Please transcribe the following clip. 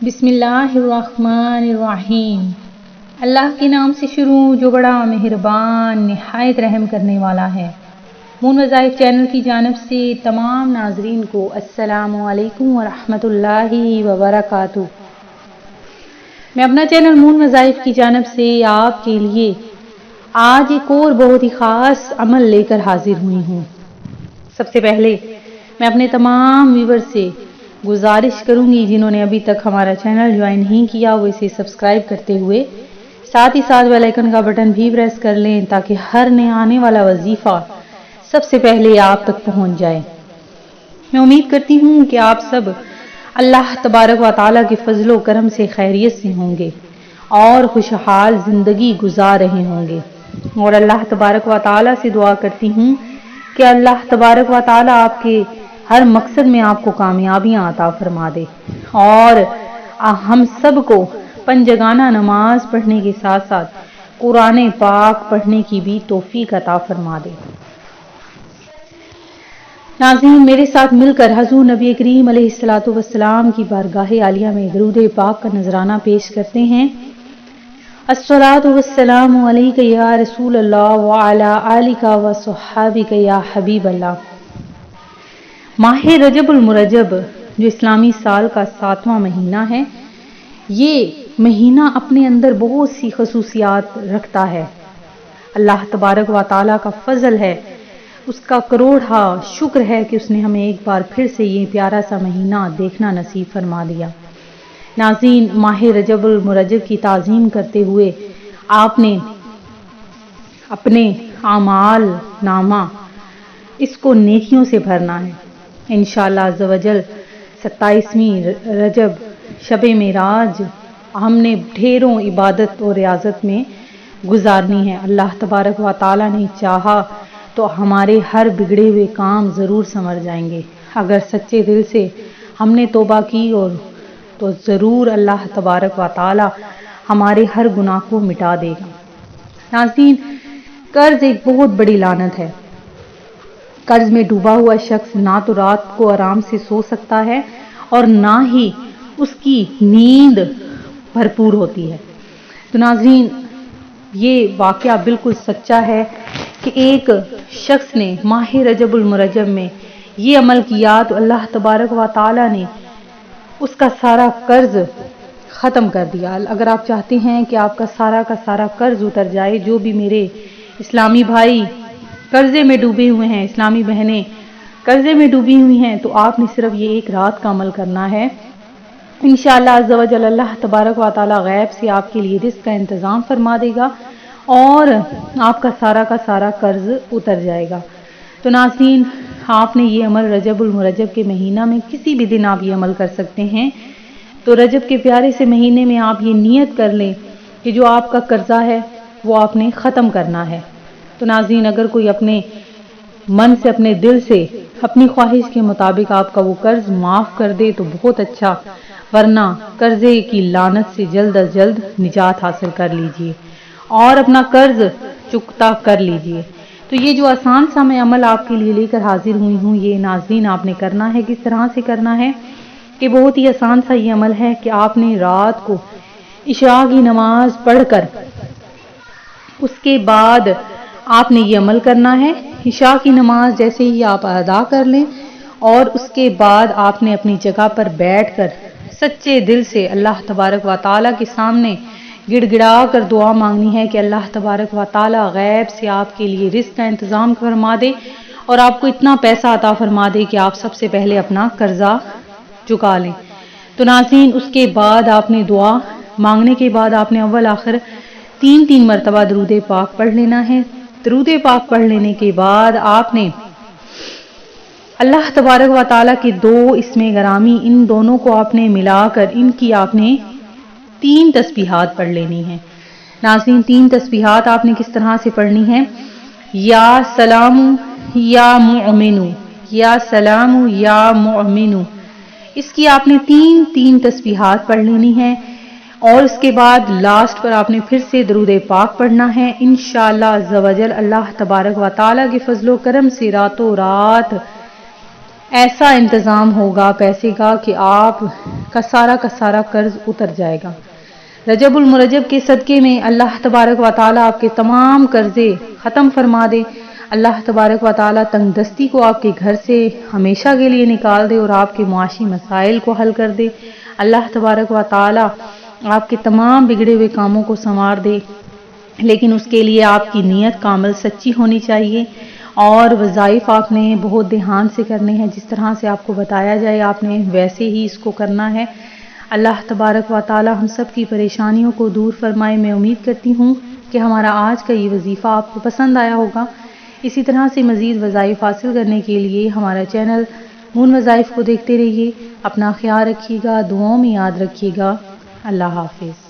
بسم اللہ الرحمن الرحیم۔ اللہ کے نام سے شروع جو بڑا مہربان نہایت رحم کرنے والا ہے۔ مون وظائف چینل کی جانب سے تمام ناظرین کو السلام علیکم ورحمۃ اللہ وبرکاتہ۔ میں اپنا چینل مون وظائف کی جانب سے آپ کے لیے آج ایک اور بہت ہی خاص عمل لے کر حاضر ہوئی ہوں۔ سب سے پہلے میں اپنے تمام ویور سے گزارش کروں گی جنہوں نے ابھی تک ہمارا چینل جوائن نہیں کیا وہ اسے سبسکرائب کرتے ہوئے ساتھ ہی ساتھ بیل آئیکن کا بٹن بھی پریس کر لیں تاکہ ہر نیا آنے والا وظیفہ سب سے پہلے آپ تک پہنچ جائے۔ میں امید کرتی ہوں کہ آپ سب اللہ تبارک و تعالیٰ کے فضل و کرم سے خیریت سے ہوں گے اور خوشحال زندگی گزار رہے ہوں گے، اور اللہ تبارک و تعالیٰ سے دعا کرتی ہوں کہ اللہ تبارک و تعالیٰ آپ کے ہر مقصد میں آپ کو کامیابیاں عطا فرما دے اور ہم سب کو پنجگانہ نماز پڑھنے کے ساتھ ساتھ قرآن پاک پڑھنے کی بھی توفیق عطا فرما دے۔ ناظرین، میرے ساتھ مل کر حضور نبی کریم علیہ الصلوۃ والسلام کی بارگاہ عالیہ میں درود پاک کا نذرانہ پیش کرتے ہیں۔ الصلاۃ والسلام علیک یا رسول اللہ وعلی آلک وصحابک یا حبیب اللہ۔ ماہ رجب المرجب جو اسلامی سال کا 7واں مہینہ ہے، یہ مہینہ اپنے اندر بہت سی خصوصیات رکھتا ہے۔ اللہ تبارک و تعالیٰ کا فضل ہے، اس کا کروڑا شکر ہے کہ اس نے ہمیں ایک بار پھر سے یہ پیارا سا مہینہ دیکھنا نصیب فرما دیا۔ ناظرین، ماہ رجب المرجب کی تعظیم کرتے ہوئے آپ نے اپنے اعمال نامہ اس کو نیکیوں سے بھرنا ہے۔ انشاءاللہ عز و جل 27ویں رجب شب معراج ہم نے ڈھیروں عبادت اور ریاضت میں گزارنی ہے۔ اللہ تبارک و تعالیٰ نے چاہا تو ہمارے ہر بگڑے ہوئے کام ضرور سنور جائیں گے۔ اگر سچے دل سے ہم نے توبہ کی اور تو ضرور اللہ تبارک و تعالیٰ ہمارے ہر گناہ کو مٹا دے گا۔ ناظرین، قرض ایک بہت بڑی لعنت ہے۔ قرض میں ڈوبا ہوا شخص نہ تو رات کو آرام سے سو سکتا ہے اور نہ ہی اس کی نیند بھرپور ہوتی ہے۔ تو ناظرین، یہ واقعہ بالکل سچا ہے کہ ایک شخص نے ماہ رجب المرجب میں یہ عمل کیا تو اللہ تبارک و تعالیٰ نے اس کا سارا قرض ختم کر دیا۔ اگر آپ چاہتے ہیں کہ آپ کا سارا قرض اتر جائے، جو بھی میرے اسلامی بھائی قرضے میں ڈوبے ہوئے ہیں، اسلامی بہنیں قرضے میں ڈوبی ہوئی ہیں، تو آپ نے صرف یہ ایک رات کا عمل کرنا ہے۔ انشاءاللہ عز و جل اللہ تبارک و تعالیٰ غیب سے آپ کے لیے رزق کا انتظام فرما دے گا اور آپ کا سارا قرض اتر جائے گا۔ تو ناظرین، آپ نے یہ عمل رجب المرجب کے مہینہ میں کسی بھی دن آپ یہ عمل کر سکتے ہیں۔ تو رجب کے پیارے سے مہینے میں آپ یہ نیت کر لیں کہ جو آپ کا قرضہ ہے وہ آپ نے ختم کرنا ہے۔ تو ناظرین، اگر کوئی اپنے من سے، اپنے دل سے، اپنی خواہش کے مطابق آپ کا وہ قرض معاف کر دے تو بہت اچھا، ورنہ قرضے کی لعنت سے جلد از جلد نجات حاصل کر لیجئے اور اپنا قرض چکتا کر لیجئے۔ تو یہ جو آسان سا میں عمل آپ کے لیے لے کر حاضر ہوئی ہوں، یہ ناظرین آپ نے کرنا ہے۔ کس طرح سے کرنا ہے کہ بہت ہی آسان سا یہ عمل ہے کہ آپ نے رات کو عشاء کی نماز پڑھ کر اس کے بعد آپ نے یہ عمل کرنا ہے۔ عشاء کی نماز جیسے ہی آپ ادا کر لیں اور اس کے بعد آپ نے اپنی جگہ پر بیٹھ کر سچے دل سے اللہ تبارک و تعالیٰ کے سامنے گڑ گڑا کر دعا مانگنی ہے کہ اللہ تبارک و تعالیٰ غیب سے آپ کے لیے رزق کا انتظام فرما دے اور آپ کو اتنا پیسہ عطا فرما دے کہ آپ سب سے پہلے اپنا قرضہ چکا لیں۔ تو ناظرین، اس کے بعد آپ نے دعا مانگنے کے بعد آپ نے اول آخر 3 مرتبہ درود پاک پڑھ لینا ہے۔ درود پاک پڑھ لینے کے بعد آپ نے اللہ تبارک و تعالیٰ کے 2 اسم گرامی، ان دونوں کو آپ نے ملا کر ان کی آپ نے 3 تسبیحات پڑھ لینی ہیں۔ ناظرین، 3 تسبیحات آپ نے کس طرح سے پڑھنی ہے؟ یا سلام یا مؤمن، یا سلام یا مؤمن، اس کی آپ نے 3 تسبیحات پڑھ لینی ہے اور اس کے بعد لاسٹ پر آپ نے پھر سے درود پاک پڑھنا ہے۔ انشاءاللہ عز و جل اللہ تبارک و تعالیٰ کے فضل و کرم سے راتوں رات ایسا انتظام ہوگا پیسے کا کہ آپ کا سارا قرض اتر جائے گا۔ رجب المرجب کے صدقے میں اللہ تبارک و تعالیٰ آپ کے تمام قرضے ختم فرما دے۔ اللہ تبارک و تعالیٰ تنگ دستی کو آپ کے گھر سے ہمیشہ کے لیے نکال دے اور آپ کے معاشی مسائل کو حل کر دے۔ اللہ تبارک و تعالیٰ آپ کے تمام بگڑے ہوئے کاموں کو سنوار دے، لیکن اس کے لیے آپ کی نیت کامل سچی ہونی چاہیے، اور وظائف آپ نے بہت دھیان سے کرنے ہیں، جس طرح سے آپ کو بتایا جائے آپ نے ویسے ہی اس کو کرنا ہے۔ اللہ تبارک و تعالی ہم سب کی پریشانیوں کو دور فرمائے۔ میں امید کرتی ہوں کہ ہمارا آج کا یہ وظیفہ آپ کو پسند آیا ہوگا۔ اسی طرح سے مزید وظائف حاصل کرنے کے لیے ہمارا چینل مون وظائف کو دیکھتے رہیے۔ اپنا خیال رکھیے گا، دعاؤں میں یاد رکھیے گا۔ اللہ حافظ۔